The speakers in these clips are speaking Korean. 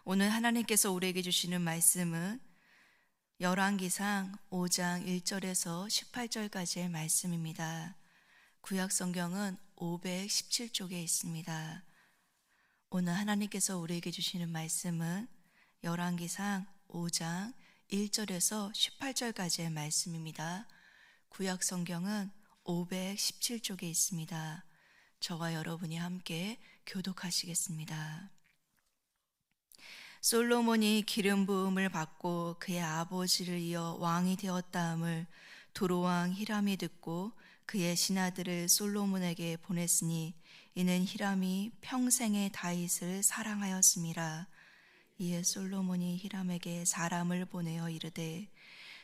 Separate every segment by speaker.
Speaker 1: 오늘 하나님께서 우리에게 주시는 말씀은 열왕기상 5장 1절에서 18절까지의 말씀입니다. 구약 성경은 517쪽에 있습니다. 오늘 하나님께서 우리에게 주시는 말씀은 열왕기상 5장 1절에서 18절까지의 말씀입니다. 구약 성경은 517쪽에 있습니다. 저와 여러분이 함께 교독하시겠습니다. 솔로몬이 기름 부음을 받고 그의 아버지를 이어 왕이 되었다함을 두로왕 히람이 듣고 그의 신하들을 솔로몬에게 보냈으니 이는 히람이 평생에 다윗을 사랑하였음이라. 이에 솔로몬이 히람에게 사람을 보내어 이르되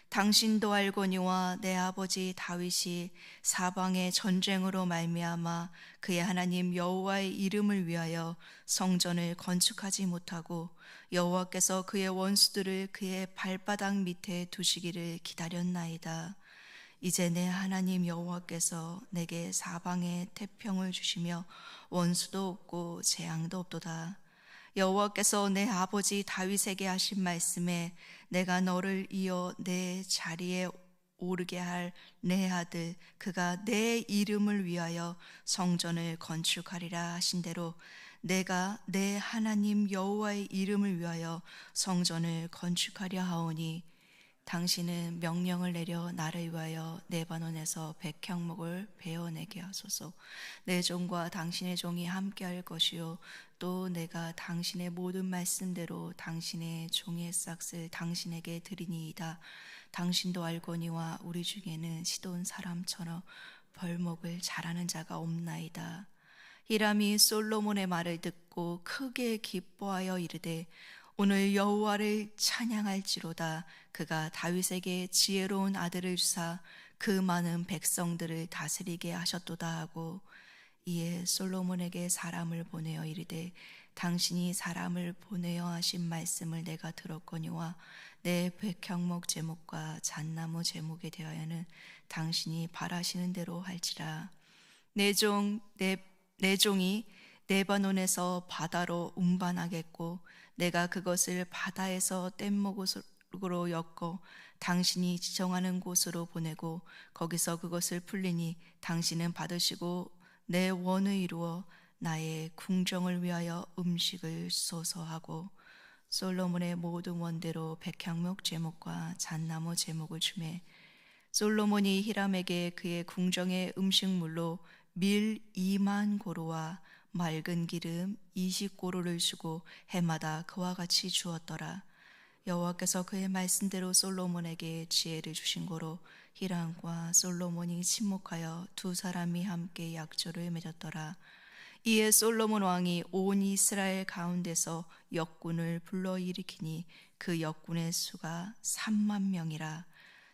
Speaker 1: 당신도 알거니와 내 아버지 다윗이 사방의 전쟁으로 말미암아 그의 하나님 여호와의 이름을 위하여 성전을 건축하지 못하고 여호와께서 그의 원수들을 그의 발바닥 밑에 두시기를 기다렸나이다. 이제 내 하나님 여호와께서 내게 사방에 태평을 주시며 원수도 없고 재앙도 없도다. 여호와께서 내 아버지 다윗에게 하신 말씀에 내가 너를 이어 내 자리에 오르게 할 내 아들 그가 내 이름을 위하여 성전을 건축하리라 하신 대로 내가 내 하나님 여호와의 이름을 위하여 성전을 건축하려 하오니 당신은 명령을 내려 나를 위하여 레바논에서 백향목을 베어내게 하소서. 내 종과 당신의 종이 함께할 것이요 또 내가 당신의 모든 말씀대로 당신의 종의 싹을 당신에게 드리니이다. 당신도 알거니와 우리 중에는 시돈 사람처럼 벌목을 잘하는 자가 없나이다. 히람이 솔로몬의 말을 듣고 크게 기뻐하여 이르되 오늘 여호와를 찬양할지로다. 그가 다윗에게 지혜로운 아들을 주사 그 많은 백성들을 다스리게 하셨도다 하고 이에 솔로몬에게 사람을 보내어 이르되 당신이 사람을 보내어 하신 말씀을 내가 들었거니와 내 백향목 제목과 잣나무 제목에 대하여는 당신이 바라시는 대로 할지라. 내 종이 레바논에서 바다로 운반하겠고 내가 그것을 바다에서 뗏목으로 엮어 당신이 지정하는 곳으로 보내고 거기서 그것을 풀리니 당신은 받으시고 내 원을 이루어 나의 궁정을 위하여 음식을 쏘소하고 솔로몬의 모든 원대로 백향목 제목과 잣나무 제목을 주매 솔로몬이 히람에게 그의 궁정의 음식물로 밀 2만 고로와 맑은 기름 20고로를 주고 해마다 그와 같이 주었더라. 여호와께서 그의 말씀대로 솔로몬에게 지혜를 주신 고로 히람과 솔로몬이 친목하여 두 사람이 함께 약조를 맺었더라. 이에 솔로몬 왕이 온 이스라엘 가운데서 역군을 불러일으키니 그 역군의 수가 3만 명이라.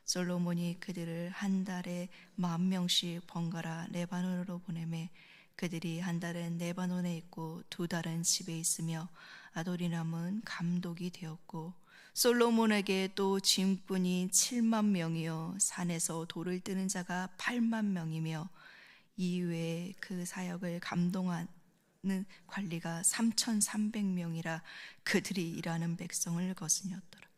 Speaker 1: 솔로몬이 그들을 한 달에 10,000명씩 번갈아 레바논으로 보내매 그들이 한 달은 레바논에 있고 두 달은 집에 있으며 아도니람은 감독이 되었고 솔로몬에게 또 짐꾼이 7만 명이요 산에서 돌을 뜨는 자가 8만 명이며 이외에 그 사역을 감동하는 관리가 3,300명이라 그들이 일하는 백성을 거스렸더라.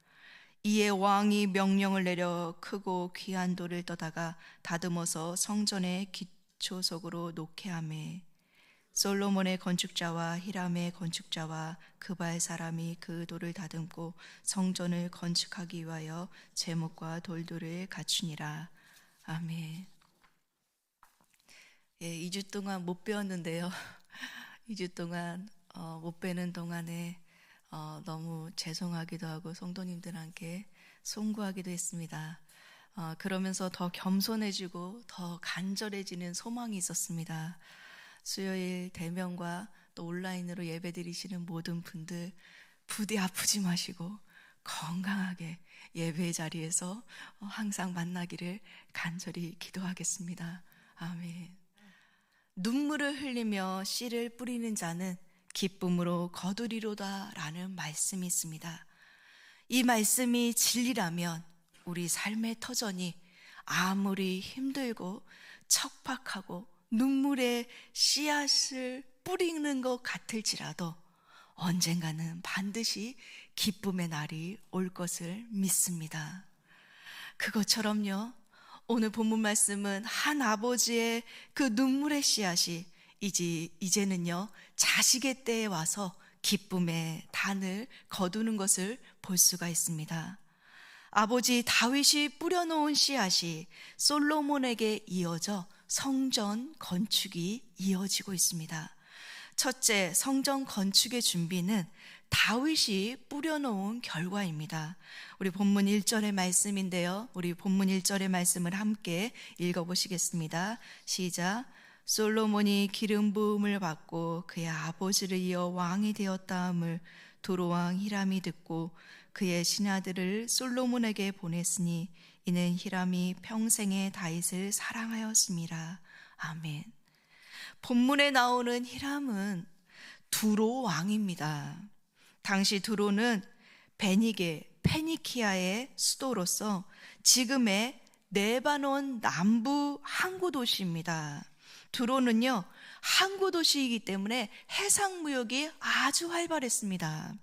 Speaker 1: 이에 왕이 명령을 내려 크고 귀한 돌을 떠다가 다듬어서 성전의 기초석으로 놓게 하매 솔로몬의 건축자와 히람의 건축자와 그발 사람이 그 돌을 다듬고 성전을 건축하기 위하여 제목과 돌들을 갖추니라. 아멘. 2주 동안 못 배웠는데요. 2주 동안 못 배는 동안에 너무 죄송하기도 하고 성도님들한테 송구하기도 했습니다. 그러면서 더 겸손해지고 더 간절해지는 소망이 있었습니다. 수요일 대면과 또 온라인으로 예배드리시는 모든 분들 부디 아프지 마시고 건강하게 예배 자리에서 항상 만나기를 간절히 기도하겠습니다. 아멘. 눈물을 흘리며 씨를 뿌리는 자는 기쁨으로 거두리로다 라는 말씀이 있습니다. 이 말씀이 진리라면 우리 삶의 터전이 아무리 힘들고 척박하고 눈물의 씨앗을 뿌리는 것 같을지라도 언젠가는 반드시 기쁨의 날이 올 것을 믿습니다. 그것처럼요, 오늘 본문 말씀은 한 아버지의 그 눈물의 씨앗이 이제는요 자식의 때에 와서 기쁨의 단을 거두는 것을 볼 수가 있습니다. 아버지 다윗이 뿌려놓은 씨앗이 솔로몬에게 이어져 성전 건축이 이어지고 있습니다. 첫째, 성전 건축의 준비는 다윗이 뿌려놓은 결과입니다. 우리 본문 1절의 말씀인데요, 우리 본문 1절의 말씀을 함께 읽어보시겠습니다. 시작. 솔로몬이 기름 부음을 받고 그의 아버지를 이어 왕이 되었다함을 두로왕 히람이 듣고 그의 신하들을 솔로몬에게 보냈으니 이는 히람이 평생에 다윗을 사랑하였습니다. 아멘. 본문에 나오는 히람은 두로 왕입니다. 당시 두로는 페니키아의 수도로서 지금의 레바논 남부 항구 도시입니다. 두로는요 항구 도시이기 때문에 해상 무역이 아주 활발했습니다.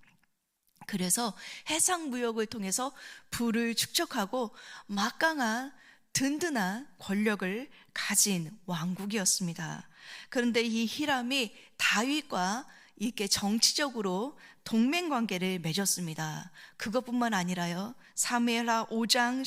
Speaker 1: 그래서 해상 무역을 통해서 부를 축적하고 막강한 든든한 권력을 가진 왕국이었습니다. 그런데 이 히람이 다윗과 이렇게 정치적으로 동맹 관계를 맺었습니다. 그것뿐만 아니라요, 사무엘하 5장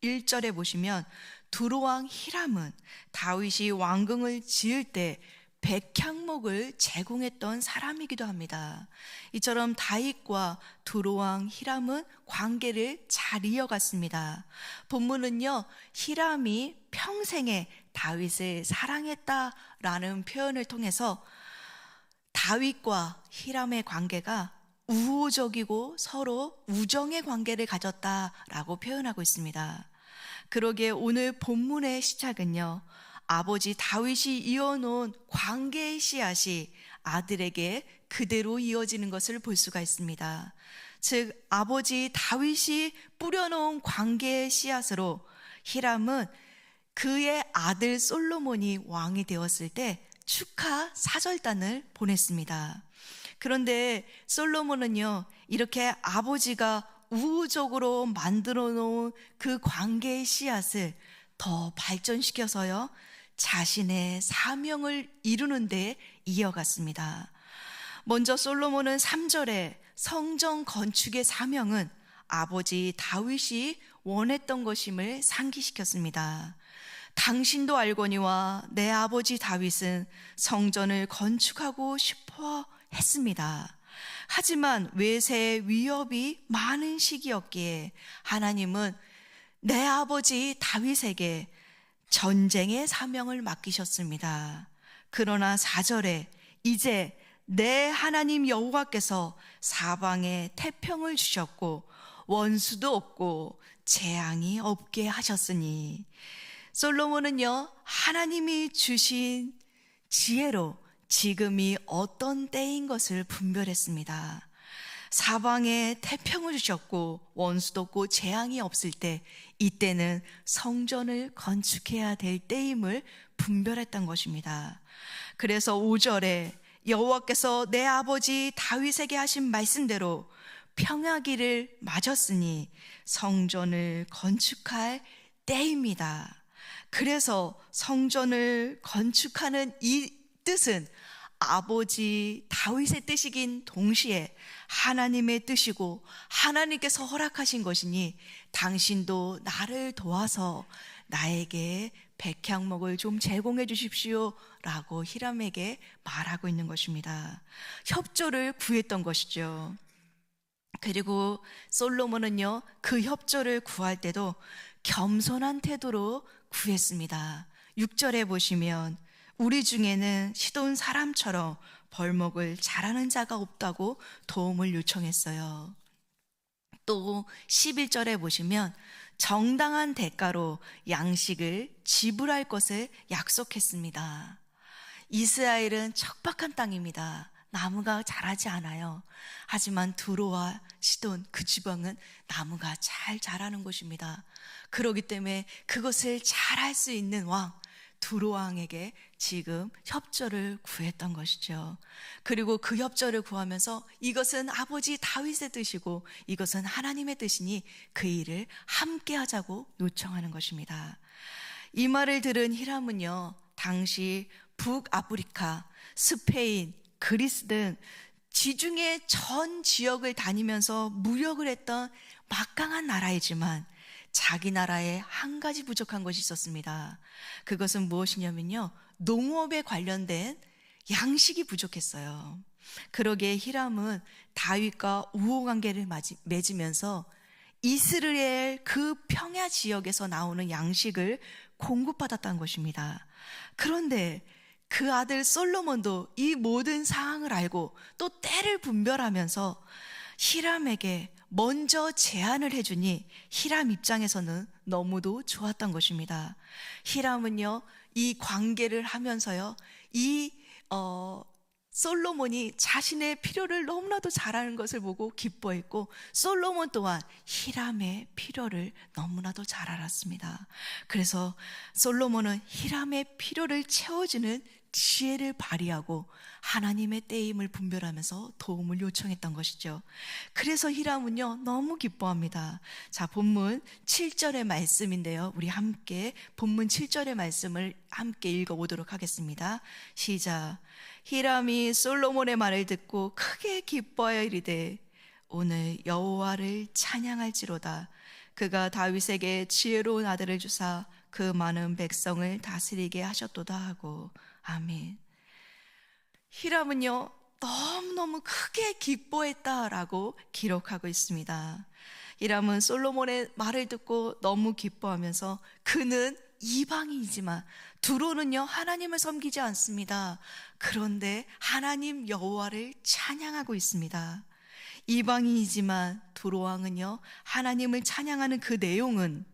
Speaker 1: 11절에 보시면 두로왕 히람은 다윗이 왕궁을 지을 때 백향목을 제공했던 사람이기도 합니다. 이처럼 다윗과 두로왕 히람은 관계를 잘 이어갔습니다. 본문은요, 히람이 평생에 다윗을 사랑했다라는 표현을 통해서 다윗과 히람의 관계가 우호적이고 서로 우정의 관계를 가졌다라고 표현하고 있습니다. 그러기에 오늘 본문의 시작은요, 아버지 다윗이 이어놓은 관계의 씨앗이 아들에게 그대로 이어지는 것을 볼 수가 있습니다. 즉 아버지 다윗이 뿌려놓은 관계의 씨앗으로 히람은 그의 아들 솔로몬이 왕이 되었을 때 축하 사절단을 보냈습니다. 그런데 솔로몬은요, 이렇게 아버지가 우호적으로 만들어 놓은 그 관계의 씨앗을 더 발전시켜서요, 자신의 사명을 이루는 데 이어갔습니다. 먼저 솔로몬은 3절에 성전 건축의 사명은 아버지 다윗이 원했던 것임을 상기시켰습니다. 당신도 알거니와 내 아버지 다윗은 성전을 건축하고 싶어 했습니다. 하지만 외세의 위협이 많은 시기였기에 하나님은 내 아버지 다윗에게 전쟁의 사명을 맡기셨습니다. 그러나 4절에 이제 내 하나님 여호와께서 사방에 태평을 주셨고 원수도 없고 재앙이 없게 하셨으니, 솔로몬은요 하나님이 주신 지혜로 지금이 어떤 때인 것을 분별했습니다. 사방에 태평을 주셨고 원수도 없고 재앙이 없을 때, 이때는 성전을 건축해야 될 때임을 분별했던 것입니다. 그래서 5절에 여호와께서 내 아버지 다윗에게 하신 말씀대로 평화기를 맞았으니 성전을 건축할 때입니다. 그래서 성전을 건축하는 이 뜻은 아버지 다윗의 뜻이긴 동시에 하나님의 뜻이고 하나님께서 허락하신 것이니 당신도 나를 도와서 나에게 백향목을 좀 제공해 주십시오 라고 히람에게 말하고 있는 것입니다. 협조를 구했던 것이죠. 그리고 솔로몬은요 그 협조를 구할 때도 겸손한 태도로 구했습니다. 6절에 보시면 우리 중에는 시돈 사람처럼 벌목을 잘하는 자가 없다고 도움을 요청했어요. 또 11절에 보시면 정당한 대가로 양식을 지불할 것을 약속했습니다. 이스라엘은 척박한 땅입니다. 나무가 자라지 않아요. 하지만 두로와 시돈 그 지방은 나무가 잘 자라는 곳입니다. 그렇기 때문에 그것을 잘 할 수 있는 왕, 두로왕에게 지금 협조를 구했던 것이죠. 그리고 그 협조를 구하면서 이것은 아버지 다윗의 뜻이고 이것은 하나님의 뜻이니 그 일을 함께 하자고 요청하는 것입니다. 이 말을 들은 히람은요, 당시 북아프리카, 스페인, 그리스 등 지중해 전 지역을 다니면서 무역을 했던 막강한 나라이지만 자기 나라에 한 가지 부족한 것이 있었습니다. 그것은 무엇이냐면요, 농업에 관련된 양식이 부족했어요. 그러기에 히람은 다윗과 우호관계를 맺으면서 이스라엘 그 평야 지역에서 나오는 양식을 공급받았다는 것입니다. 그런데 그 아들 솔로몬도 이 모든 상황을 알고 또 때를 분별하면서 히람에게 먼저 제안을 해주니 히람 입장에서는 너무도 좋았던 것입니다. 히람은요, 이 관계를 하면서요, 솔로몬이 자신의 필요를 너무나도 잘하는 것을 보고 기뻐했고, 솔로몬 또한 히람의 필요를 너무나도 잘 알았습니다. 그래서 솔로몬은 히람의 필요를 채워주는 지혜를 발휘하고 하나님의 때임을 분별하면서 도움을 요청했던 것이죠. 그래서 히람은요, 너무 기뻐합니다. 자, 본문 7절의 말씀인데요, 우리 함께 본문 7절의 말씀을 함께 읽어보도록 하겠습니다. 시작. 히람이 솔로몬의 말을 듣고 크게 기뻐하여 이르되 오늘 여호와를 찬양할지로다. 그가 다윗에게 지혜로운 아들을 주사 그 많은 백성을 다스리게 하셨도다 하고. 아멘. 히람은요, 너무너무 크게 기뻐했다라고 기록하고 있습니다. 히람은 솔로몬의 말을 듣고 너무 기뻐하면서 그는 이방인이지만 두로는요, 하나님을 섬기지 않습니다. 그런데 하나님 여호와를 찬양하고 있습니다. 이방인이지만 두로 왕은요, 하나님을 찬양하는 그 내용은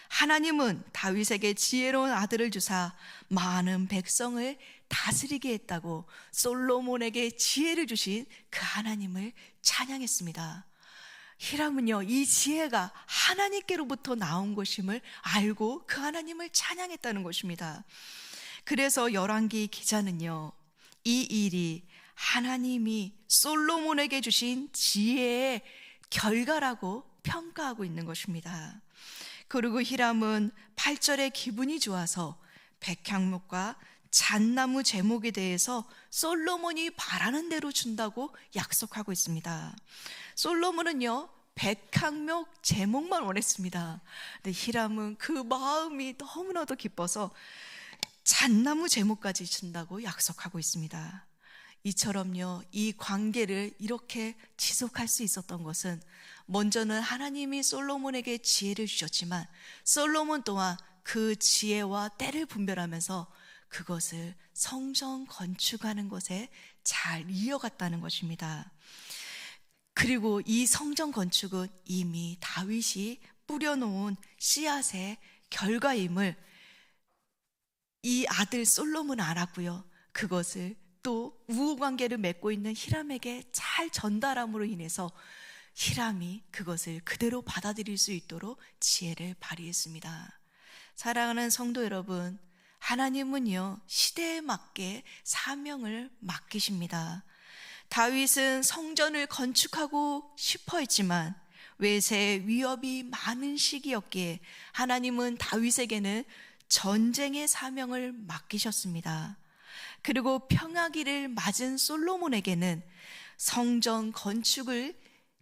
Speaker 1: 하나님은 다윗에게 지혜로운 아들을 주사 많은 백성을 다스리게 했다고 솔로몬에게 지혜를 주신 그 하나님을 찬양했습니다. 히람은요, 이 지혜가 하나님께로부터 나온 것임을 알고 그 하나님을 찬양했다는 것입니다. 그래서 열왕기 기자는요, 이 일이 하나님이 솔로몬에게 주신 지혜의 결과라고 평가하고 있는 것입니다. 그리고 히람은 8절에 기분이 좋아서 백향목과 잣나무 제목에 대해서 솔로몬이 바라는 대로 준다고 약속하고 있습니다. 솔로몬은요, 백향목 제목만 원했습니다. 근데 히람은 그 마음이 너무나도 기뻐서 잣나무 제목까지 준다고 약속하고 있습니다. 이처럼요, 이 관계를 이렇게 지속할 수 있었던 것은 먼저는 하나님이 솔로몬에게 지혜를 주셨지만 솔로몬 또한 그 지혜와 때를 분별하면서 그것을 성전 건축하는 것에 잘 이어갔다는 것입니다. 그리고 이 성전 건축은 이미 다윗이 뿌려놓은 씨앗의 결과임을 이 아들 솔로몬은 알았고요, 그것을 또 우호관계를 맺고 있는 히람에게 잘 전달함으로 인해서 히람이 그것을 그대로 받아들일 수 있도록 지혜를 발휘했습니다. 사랑하는 성도 여러분, 하나님은요, 시대에 맞게 사명을 맡기십니다. 다윗은 성전을 건축하고 싶어 했지만 외세 위협이 많은 시기였기에 하나님은 다윗에게는 전쟁의 사명을 맡기셨습니다. 그리고 평화기를 맞은 솔로몬에게는 성전 건축을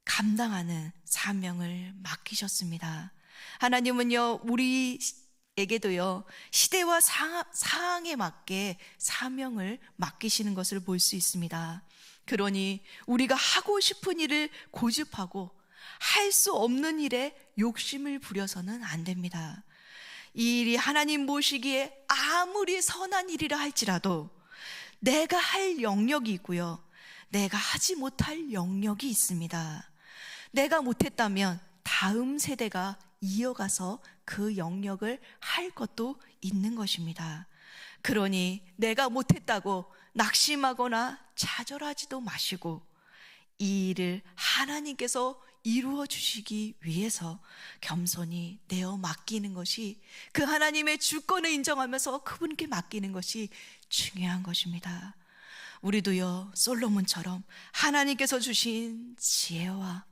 Speaker 1: 감당하는 사명을 맡기셨습니다. 하나님은요, 우리에게도요, 시대와 상황에 맞게 사명을 맡기시는 것을 볼 수 있습니다. 그러니 우리가 하고 싶은 일을 고집하고 할 수 없는 일에 욕심을 부려서는 안 됩니다. 이 일이 하나님 보시기에 아무리 선한 일이라 할지라도 내가 할 영역이 있고요, 내가 하지 못할 영역이 있습니다. 내가 못했다면 다음 세대가 이어가서 그 영역을 할 것도 있는 것입니다. 그러니 내가 못했다고 낙심하거나 좌절하지도 마시고 이 일을 하나님께서 이루어 주시기 위해서 겸손히 내어 맡기는 것이, 그 하나님의 주권을 인정하면서 그분께 맡기는 것이 중요한 것입니다. 우리도요, 솔로몬처럼 하나님께서 주신 지혜와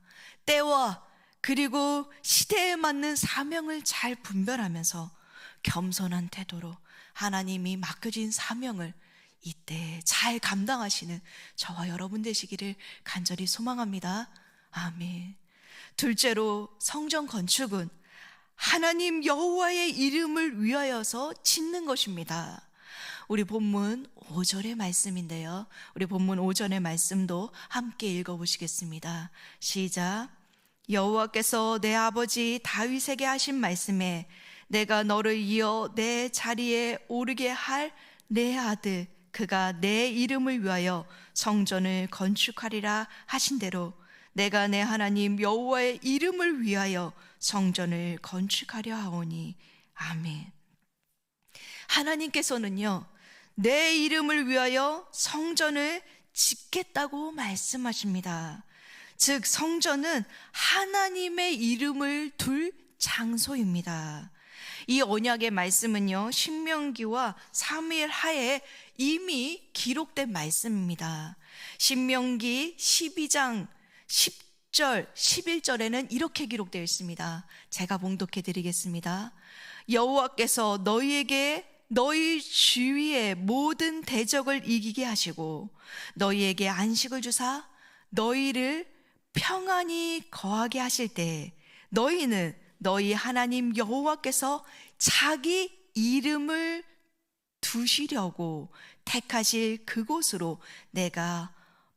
Speaker 1: 때와 그리고 시대에 맞는 사명을 잘 분별하면서 겸손한 태도로 하나님이 맡겨진 사명을 이때 잘 감당하시는 저와 여러분 되시기를 간절히 소망합니다. 아멘. 둘째로, 성전 건축은 하나님 여호와의 이름을 위하여서 짓는 것입니다. 우리 본문 5절의 말씀인데요, 우리 본문 5절의 말씀도 함께 읽어보시겠습니다. 시작. 여호와께서 내 아버지 다윗에게 하신 말씀에 내가 너를 이어 내 자리에 오르게 할 내 아들 그가 내 이름을 위하여 성전을 건축하리라 하신 대로 내가 내 하나님 여호와의 이름을 위하여 성전을 건축하려 하오니. 아멘. 하나님께서는요, 내 이름을 위하여 성전을 짓겠다고 말씀하십니다. 즉 성전은 하나님의 이름을 둘 장소입니다. 이 언약의 말씀은요, 신명기와 사무엘 하에 이미 기록된 말씀입니다. 신명기 12장 10절 11절에는 이렇게 기록되어 있습니다. 제가 봉독해 드리겠습니다. 여호와께서 너희에게 너희 주위의 모든 대적을 이기게 하시고 너희에게 안식을 주사 너희를 평안히 거하게 하실 때 너희는 너희 하나님 여호와께서 자기 이름을 두시려고 택하실 그곳으로 내가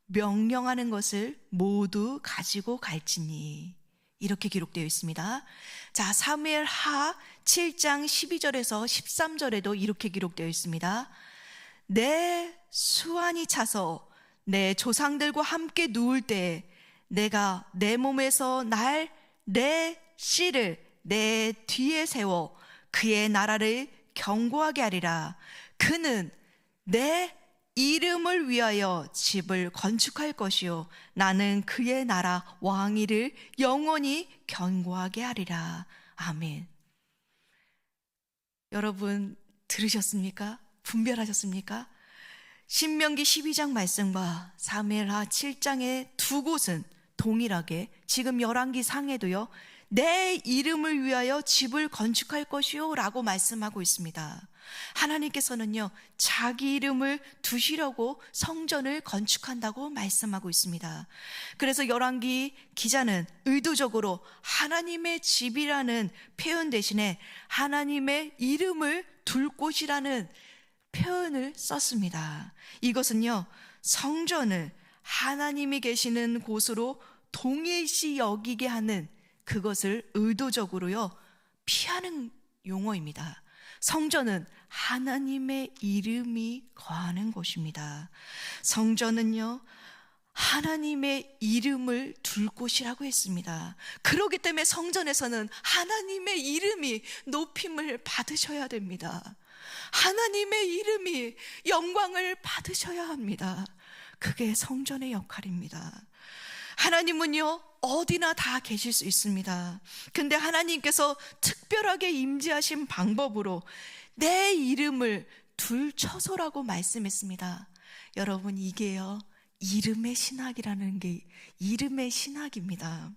Speaker 1: 명령하는 것을 모두 가지고 갈지니. 이렇게 기록되어 있습니다. 자, 사무엘 하 7장 12절에서 13절에도 이렇게 기록되어 있습니다. 내 수완이 차서 내 조상들과 함께 누울 때 내가 내 몸에서 내 씨를 내 뒤에 세워 그의 나라를 견고하게 하리라. 그는 내 이름을 위하여 집을 건축할 것이요 나는 그의 나라 왕위를 영원히 견고하게 하리라. 아멘. 여러분 들으셨습니까? 분별하셨습니까? 신명기 12장 말씀과 사무엘하 7장의 두 곳은 동일하게 지금 열왕기 상에도요, 내 이름을 위하여 집을 건축할 것이요 라고 말씀하고 있습니다. 하나님께서는요, 자기 이름을 두시려고 성전을 건축한다고 말씀하고 있습니다. 그래서 열왕기 기자는 의도적으로 하나님의 집이라는 표현 대신에 하나님의 이름을 둘 곳이라는 표현을 썼습니다. 이것은요, 성전을 하나님이 계시는 곳으로 동일시 여기게 하는 그것을 의도적으로요 피하는 용어입니다. 성전은 하나님의 이름이 거하는 곳입니다. 성전은요 하나님의 이름을 둘 곳이라고 했습니다. 그렇기 때문에 성전에서는 하나님의 이름이 높임을 받으셔야 됩니다. 하나님의 이름이 영광을 받으셔야 합니다. 그게 성전의 역할입니다. 하나님은요 어디나 다 계실 수 있습니다. 근데 하나님께서 특별하게 임재하신 방법으로 내 이름을 둘 처소라고 말씀했습니다. 여러분, 이게요 이름의 신학이라는 게 이름의 신학입니다.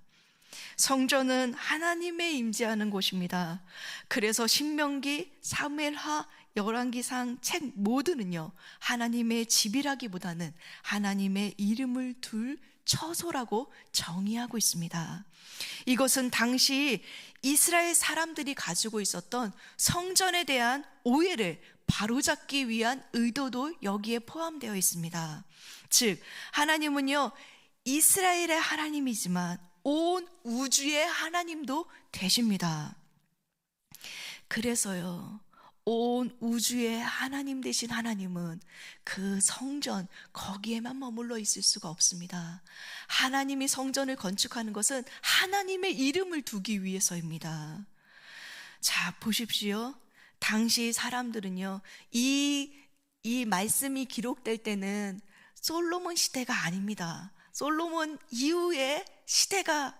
Speaker 1: 성전은 하나님의 임재하는 곳입니다. 그래서 신명기, 사무엘하, 열왕기상 책 모두는요 하나님의 집이라기보다는 하나님의 이름을 둘 처소라고 정의하고 있습니다. 이것은 당시 이스라엘 사람들이 가지고 있었던 성전에 대한 오해를 바로잡기 위한 의도도 여기에 포함되어 있습니다. 즉 하나님은요 이스라엘의 하나님이지만 온 우주의 하나님도 되십니다. 그래서요 온 우주의 하나님 되신 하나님은 그 성전 거기에만 머물러 있을 수가 없습니다. 하나님이 성전을 건축하는 것은 하나님의 이름을 두기 위해서입니다. 자, 보십시오. 당시 사람들은요 이 말씀이 기록될 때는 솔로몬 시대가 아닙니다. 솔로몬 이후의 시대가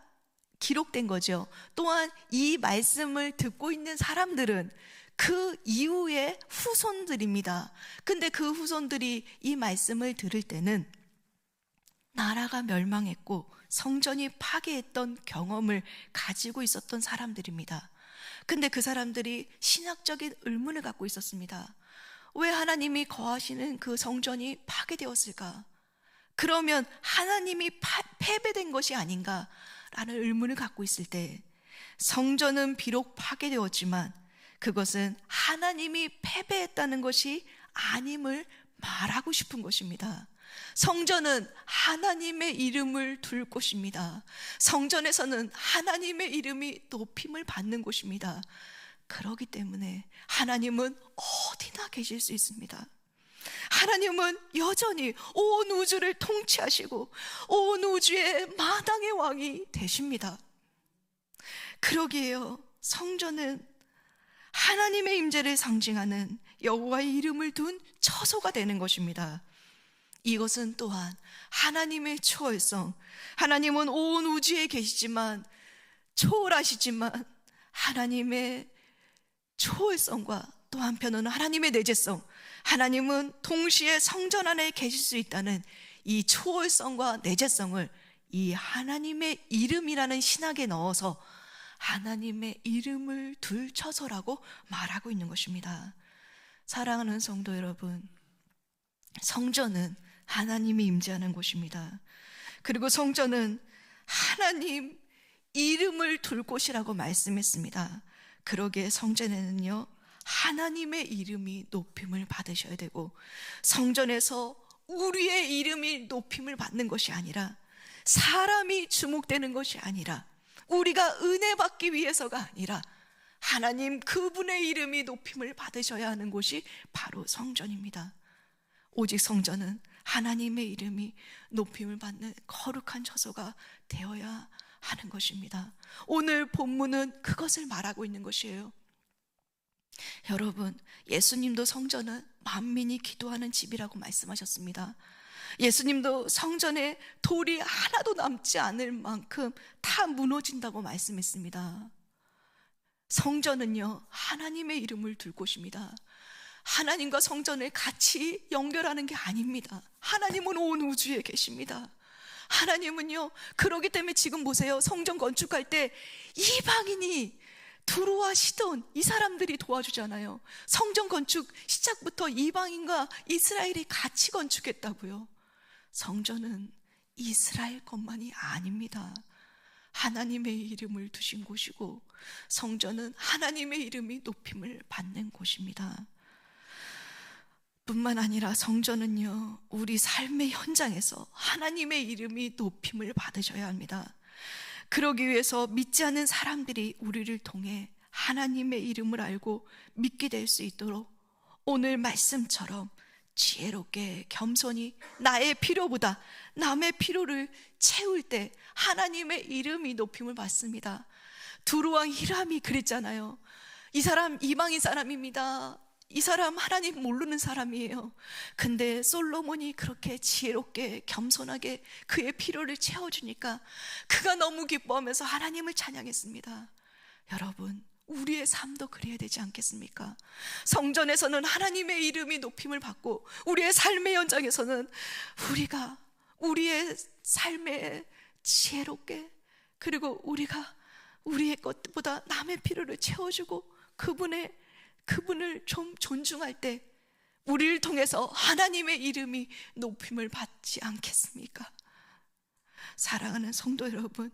Speaker 1: 기록된 거죠. 또한 이 말씀을 듣고 있는 사람들은 그 이후의 후손들입니다. 근데 그 후손들이 이 말씀을 들을 때는 나라가 멸망했고 성전이 파괴했던 경험을 가지고 있었던 사람들입니다. 근데 그 사람들이 신학적인 의문을 갖고 있었습니다. 왜 하나님이 거하시는 그 성전이 파괴되었을까? 그러면 하나님이 패배된 것이 아닌가? 라는 의문을 갖고 있을 때, 성전은 비록 파괴되었지만 그것은 하나님이 패배했다는 것이 아님을 말하고 싶은 것입니다. 성전은 하나님의 이름을 둘 곳입니다. 성전에서는 하나님의 이름이 높임을 받는 곳입니다. 그렇기 때문에 하나님은 어디나 계실 수 있습니다. 하나님은 여전히 온 우주를 통치하시고 온 우주의 마당의 왕이 되십니다. 그러기에요, 성전은 하나님의 임재를 상징하는 여호와의 이름을 둔 처소가 되는 것입니다. 이것은 또한 하나님의 초월성, 하나님은 온 우주에 계시지만 초월하시지만 하나님의 초월성과 또 한편으로는 하나님의 내재성, 하나님은 동시에 성전 안에 계실 수 있다는 이 초월성과 내재성을 이 하나님의 이름이라는 신학에 넣어서 하나님의 이름을 둘 처소라고 말하고 있는 것입니다. 사랑하는 성도 여러분, 성전은 하나님이 임재하는 곳입니다. 그리고 성전은 하나님 이름을 둘 곳이라고 말씀했습니다. 그러기에 성전에는요, 하나님의 이름이 높임을 받으셔야 되고, 성전에서 우리의 이름이 높임을 받는 것이 아니라, 사람이 주목되는 것이 아니라, 우리가 은혜 받기 위해서가 아니라 하나님 그분의 이름이 높임을 받으셔야 하는 곳이 바로 성전입니다. 오직 성전은 하나님의 이름이 높임을 받는 거룩한 처소가 되어야 하는 것입니다. 오늘 본문은 그것을 말하고 있는 것이에요. 여러분, 예수님도 성전은 만민이 기도하는 집이라고 말씀하셨습니다. 예수님도 성전에 돌이 하나도 남지 않을 만큼 다 무너진다고 말씀했습니다. 성전은요, 하나님의 이름을 둘 곳입니다. 하나님과 성전을 같이 연결하는 게 아닙니다. 하나님은 온 우주에 계십니다. 하나님은요, 그러기 때문에 지금 보세요, 성전 건축할 때 이방인이 두루와 시돈 이 사람들이 도와주잖아요. 성전 건축 시작부터 이방인과 이스라엘이 같이 건축했다고요. 성전은 이스라엘 것만이 아닙니다. 하나님의 이름을 두신 곳이고, 성전은 하나님의 이름이 높임을 받는 곳입니다. 뿐만 아니라 성전은요, 우리 삶의 현장에서 하나님의 이름이 높임을 받으셔야 합니다. 그러기 위해서 믿지 않는 사람들이 우리를 통해 하나님의 이름을 알고 믿게 될 수 있도록 오늘 말씀처럼 지혜롭게 겸손히 나의 필요보다 남의 필요를 채울 때 하나님의 이름이 높임을 받습니다. 두루왕 히람이 그랬잖아요. 이 사람 이방인 사람입니다. 이 사람 하나님 모르는 사람이에요. 근데 솔로몬이 그렇게 지혜롭게 겸손하게 그의 필요를 채워주니까 그가 너무 기뻐하면서 하나님을 찬양했습니다. 여러분, 우리의 삶도 그래야 되지 않겠습니까? 성전에서는 하나님의 이름이 높임을 받고, 우리의 삶의 현장에서는 우리가 우리의 삶에 지혜롭게, 그리고 우리가 우리의 것보다 남의 필요를 채워주고 그분을 좀 존중할 때 우리를 통해서 하나님의 이름이 높임을 받지 않겠습니까? 사랑하는 성도 여러분,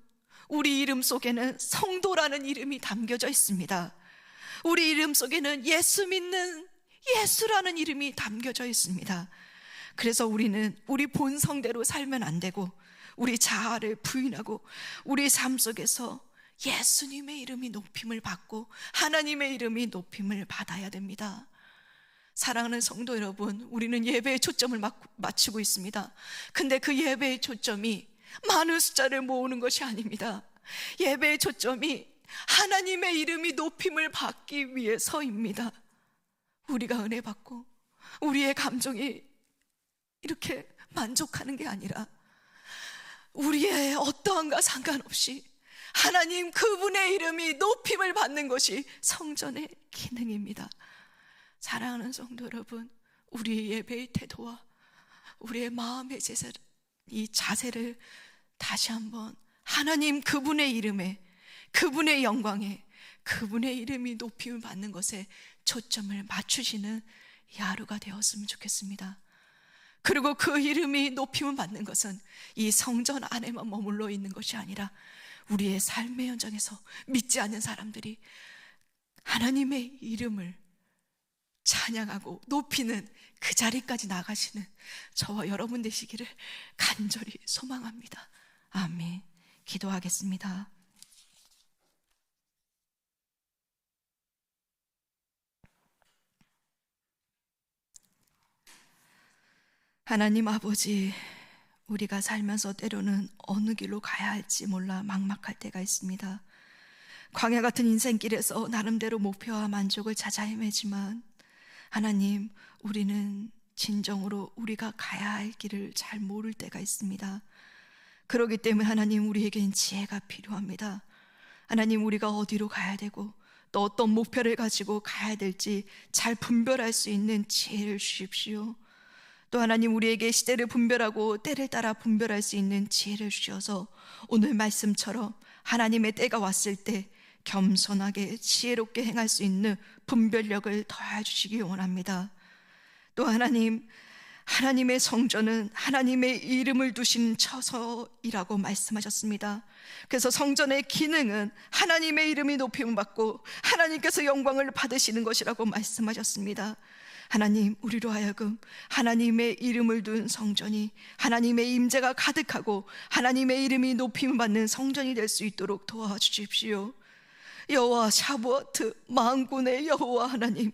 Speaker 1: 우리 이름 속에는 성도라는 이름이 담겨져 있습니다. 우리 이름 속에는 예수 믿는 예수라는 이름이 담겨져 있습니다. 그래서 우리는 우리 본성대로 살면 안 되고, 우리 자아를 부인하고 우리 삶 속에서 예수님의 이름이 높임을 받고 하나님의 이름이 높임을 받아야 됩니다. 사랑하는 성도 여러분, 우리는 예배에 초점을 맞추고 있습니다. 근데 그 예배의 초점이 많은 숫자를 모으는 것이 아닙니다. 예배의 초점이 하나님의 이름이 높임을 받기 위해서입니다. 우리가 은혜 받고 우리의 감정이 이렇게 만족하는 게 아니라, 우리의 어떠함과 상관없이 하나님 그분의 이름이 높임을 받는 것이 성전의 기능입니다. 사랑하는 성도 여러분, 우리의 예배의 태도와 우리의 마음의 이 자세를 다시 한번 하나님 그분의 이름에, 그분의 영광에, 그분의 이름이 높임을 받는 것에 초점을 맞추시는 이 하루가 되었으면 좋겠습니다. 그리고 그 이름이 높임을 받는 것은 이 성전 안에만 머물러 있는 것이 아니라 우리의 삶의 현장에서 믿지 않는 사람들이 하나님의 이름을 찬양하고 높이는 그 자리까지 나가시는 저와 여러분 되시기를 간절히 소망합니다. 아멘. 기도하겠습니다. 하나님 아버지, 우리가 살면서 때로는 어느 길로 가야 할지 몰라 막막할 때가 있습니다. 광야 같은 인생길에서 나름대로 목표와 만족을 찾아 헤매지만 하나님, 우리는 진정으로 우리가 가야 할 길을 잘 모를 때가 있습니다. 그렇기 때문에 하나님, 우리에겐 지혜가 필요합니다. 하나님, 우리가 어디로 가야 되고 또 어떤 목표를 가지고 가야 될지 잘 분별할 수 있는 지혜를 주십시오. 또 하나님, 우리에게 시대를 분별하고 때를 따라 분별할 수 있는 지혜를 주셔서 오늘 말씀처럼 하나님의 때가 왔을 때 겸손하게 지혜롭게 행할 수 있는 분별력을 더해 주시기 원합니다. 또 하나님, 하나님의 성전은 하나님의 이름을 두신 처소이라고 말씀하셨습니다. 그래서 성전의 기능은 하나님의 이름이 높임을 받고 하나님께서 영광을 받으시는 것이라고 말씀하셨습니다. 하나님, 우리로 하여금 하나님의 이름을 둔 성전이 하나님의 임재가 가득하고 하나님의 이름이 높임을 받는 성전이 될 수 있도록 도와주십시오. 여호와 샤부어트 만군의 여호와 하나님,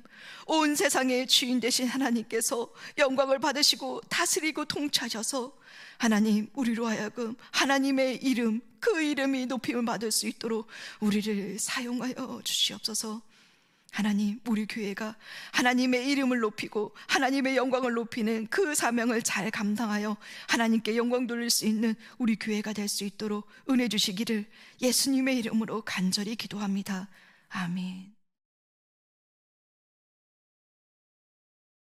Speaker 1: 온 세상의 주인 되신 하나님께서 영광을 받으시고 다스리고 통치하셔서 하나님, 우리로 하여금 하나님의 이름, 그 이름이 높임을 받을 수 있도록 우리를 사용하여 주시옵소서. 하나님, 우리 교회가 하나님의 이름을 높이고 하나님의 영광을 높이는 그 사명을 잘 감당하여 하나님께 영광 돌릴 수 있는 우리 교회가 될 수 있도록 은혜 주시기를 예수님의 이름으로 간절히 기도합니다. 아멘.